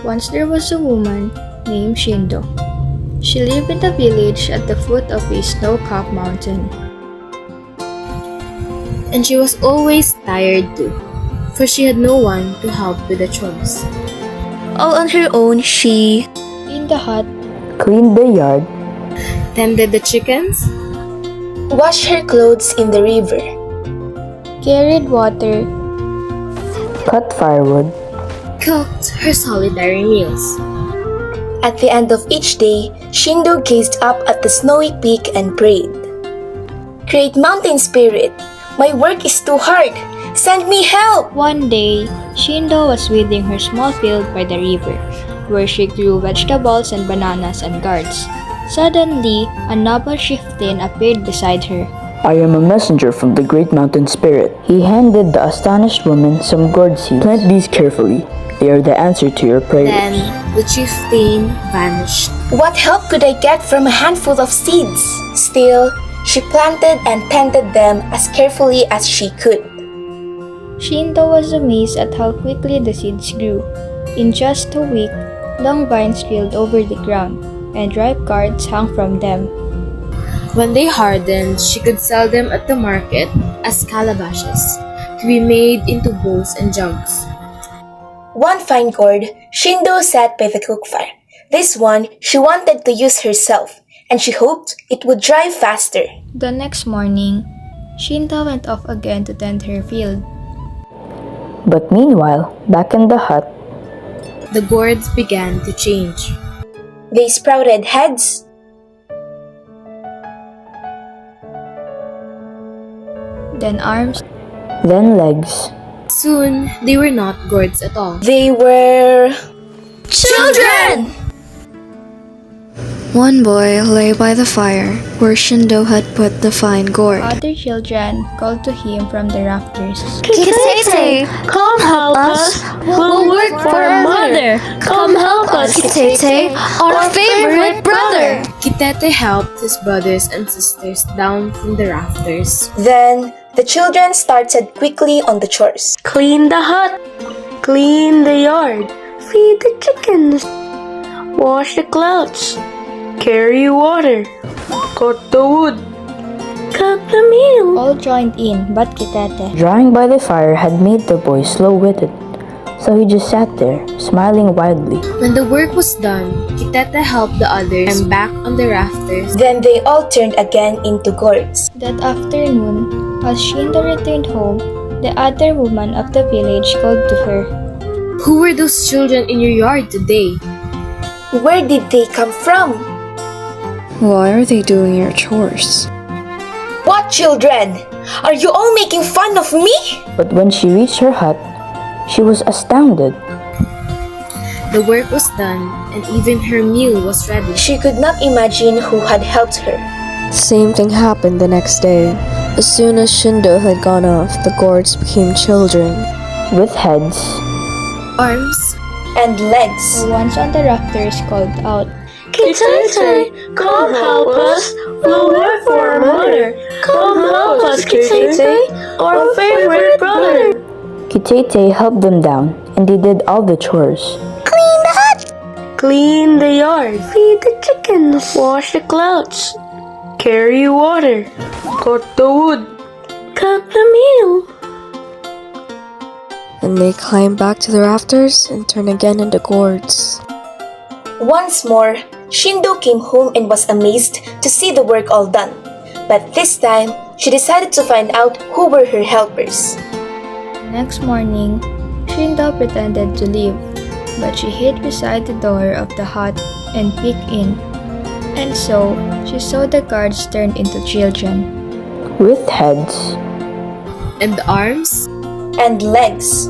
Once there was a woman named Shindo. She lived in the village at the foot of a snow-capped mountain. And she was always tired too, for she had no one to help with the chores. All on her own, she In the hut, cleaned the yard, tended the chickens, washed her clothes in the river, carried water, cut firewood, cooked her solitary meals. At the end of each day, Shindo gazed up at the snowy peak and prayed. Great mountain spirit, my work is too hard. Send me help! One day, Shindo was weeding her small field by the river, where she grew vegetables and bananas and gourds. Suddenly, a noble chieftain appeared beside her. I am a messenger from the great mountain spirit. He handed the astonished woman some gourd seeds. Plant these carefully. They are the answer to your prayers. Then, the chieftain vanished. What help could I get from a handful of seeds? Still, she planted and tended them as carefully as she could. Shindo was amazed at how quickly the seeds grew. In just a week, long vines spilled over the ground, and ripe gourds hung from them. When they hardened, she could sell them at the market as calabashes, to be made into bowls and jugs. One fine gourd, Shindo sat by the cook fire. This one she wanted to use herself, and she hoped it would dry faster. The next morning, Shindo went off again to tend her field. But meanwhile, back in the hut, The gourds began to change. They sprouted heads, Then arms. then legs, Soon, they were not gourds at all. they were... children! One boy lay by the fire where Shindo had put the fine gourd. Other children called to him from the rafters. Kitete, come help us. We'll work for our mother. Come help us, Kitete, our favorite brother. Kitete helped his brothers and sisters down from the rafters. Then, the children started quickly on the chores. Clean the hut, clean the yard, feed the chickens, wash the clouds, carry water, cut the wood, cut the meal. All joined in but Kitete. drawing by the fire had made the boy slow-witted. So he just sat there, smiling widely. When the work was done, Kitete helped the others and back on the rafters. Then they all turned again into gourds. That afternoon, as Shindo returned home, the other woman of the village called to her. Who were those children in your yard today? Where did they come from? Why are they doing your chores? What children? Are you all making fun of me? But when she reached her hut, she was astounded. The work was done and even her meal was ready. She could not imagine who had helped her. Same thing happened the next day. As soon as Shindo had gone off, the gourds became children. With heads, Arms, And legs. The ones on the rafters called out. Kitete, come help us. We'll work for our mother. Come help us, Kitete, our favorite brother. Kitete helped them down, and they did all the chores. Clean the yard, feed the chickens, wash the clouds, carry water, cut the wood, cut the meal. And they climbed back to the rafters and turned again into gourds. Once more, Shindo came home and was amazed to see the work all done. But this time, she decided to find out who were her helpers. Next morning, Shindo pretended to leave, but she hid beside the door of the hut and peeked in. And so, she saw the guards turned into children. With heads, And arms, And legs.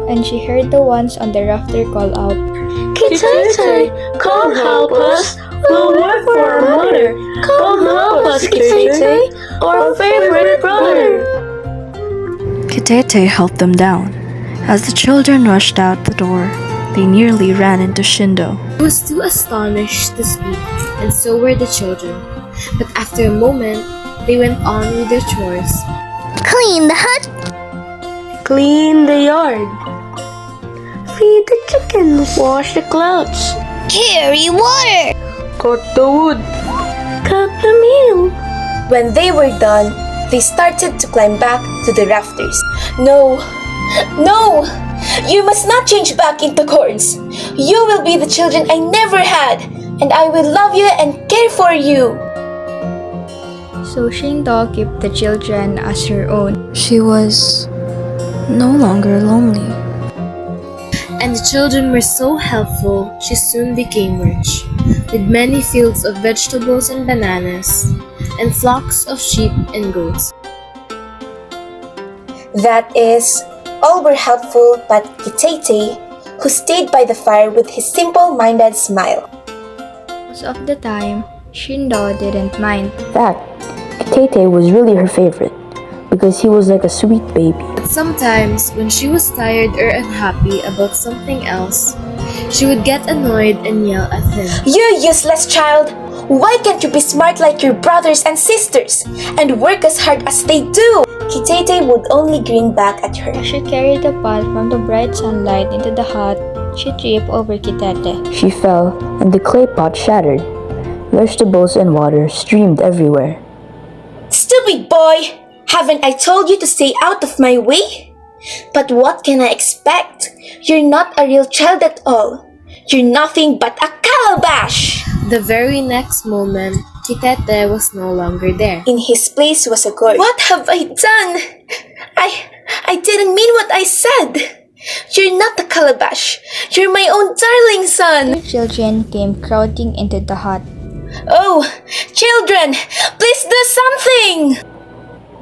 And she heard the ones on the rafter call out. Kitete, come help us. We'll work for our mother. Come help us, Kitete, our favorite brother. Kitete helped them down. As the children rushed out the door, they nearly ran into Shindo. He was too astonished to speak, and so were the children. But after a moment, they went on with their chores. Clean the hut! Clean the yard. Feed the chickens. Wash the clouds. Carry water. Cut the wood. Cook the meal. When they were done, they started to climb back to the rafters. No! No! You must not change back into cords. You will be the children I never had, and I will love you and care for you. So Shindo kept the children as her own. She was no longer lonely. And the children were so helpful, she soon became rich, with many fields of vegetables and bananas, and flocks of sheep and goats. That is, all were helpful but Kitete, who stayed by the fire with his simple-minded smile. Most of the time, Shindo didn't mind. In fact, Kitete was really her favorite because he was like a sweet baby. But sometimes, when she was tired or unhappy about something else, she would get annoyed and yell at him. You useless child! Why can't you be smart like your brothers and sisters and work as hard as they do? Kitete would only grin back at her. As she carried the pot from the bright sunlight into the hut, she tripped over Kitete. She fell and the clay pot shattered. Vegetables and water streamed everywhere. Stupid boy! Haven't I told you to stay out of my way? But what can I expect? You're not a real child at all. You're nothing but a calabash! The very next moment, Kitete was no longer there. In his place was a gourd. What have I done? I didn't mean what I said. You're not a calabash. You're my own darling son. The children came crowding into the hut. Oh, children, please do something!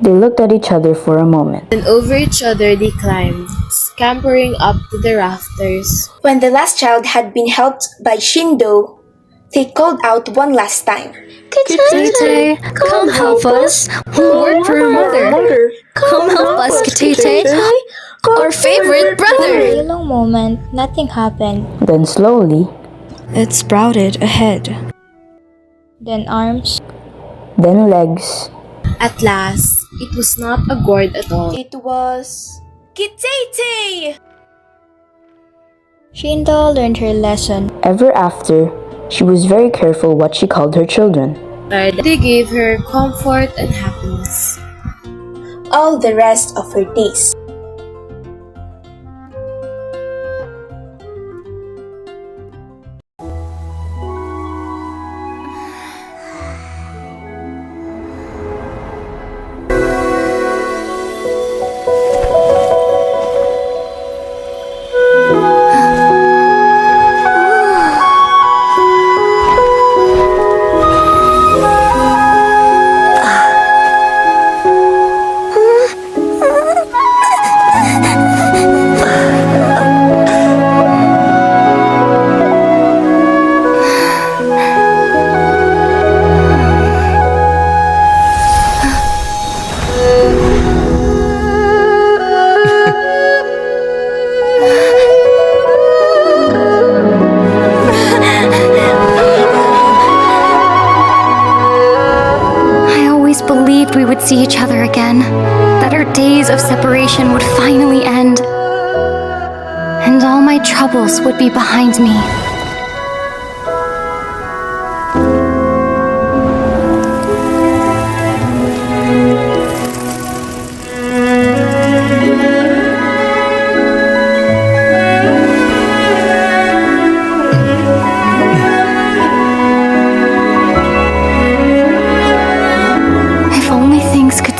They looked at each other for a moment. And over each other they climbed, scampering up to the rafters. When the last child had been helped by Shindo, they called out one last time. Kitete, come help us. We'll work for our mother. Come help us, Kitete, our favorite For a brother. long moment, nothing happened. Then slowly, It sprouted ahead. Then arms, then legs. At last, it was not a gourd at all. It was Kitete! Shindo learned her lesson. Ever after, she was very careful what she called her children. They gave her comfort and happiness. All the rest of her days. Believed we would see each other again, that our days of separation would finally end, and all my troubles would be behind me.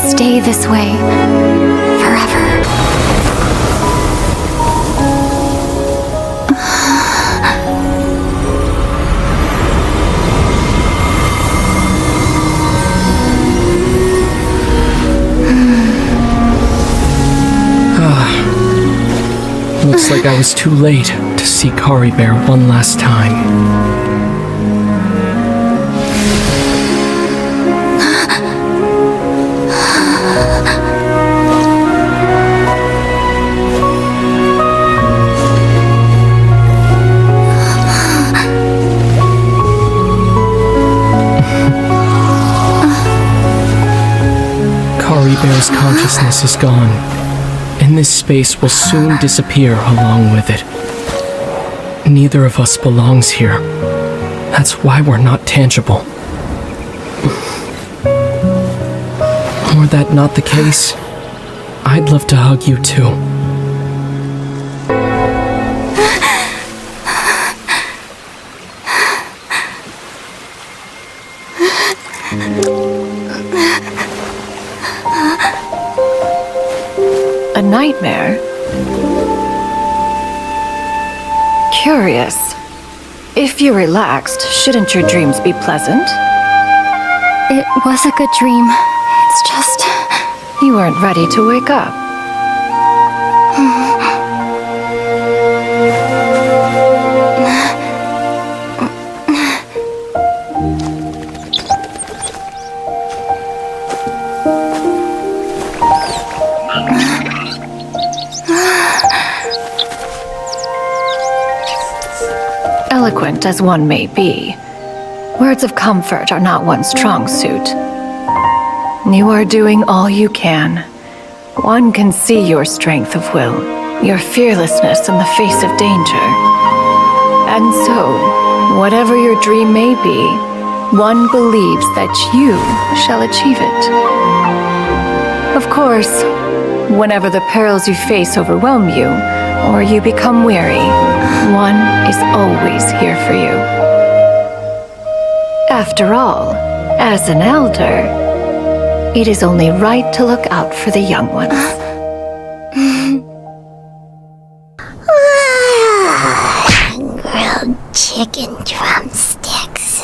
Stay this way forever. Looks like I was too late to see Kari Bear one last time. Kari Bear's consciousness is gone, and this space will soon disappear along with it. Neither of us belongs here. That's why we're not tangible. Were that not the case, I'd love to hug you too. A nightmare? Curious. If you're relaxed, shouldn't your dreams be pleasant? It was a good dream. It's just... You weren't ready to wake up. Eloquent as one may be, words of comfort are not one's strong suit. You are doing all you can. One can see your strength of will, your fearlessness in the face of danger. And so, whatever your dream may be, one believes that you shall achieve it. Of course, whenever the perils you face overwhelm you, or you become weary, one is always here for you. After all, as an elder, it is only right to look out for the young ones. Grilled chicken drumsticks.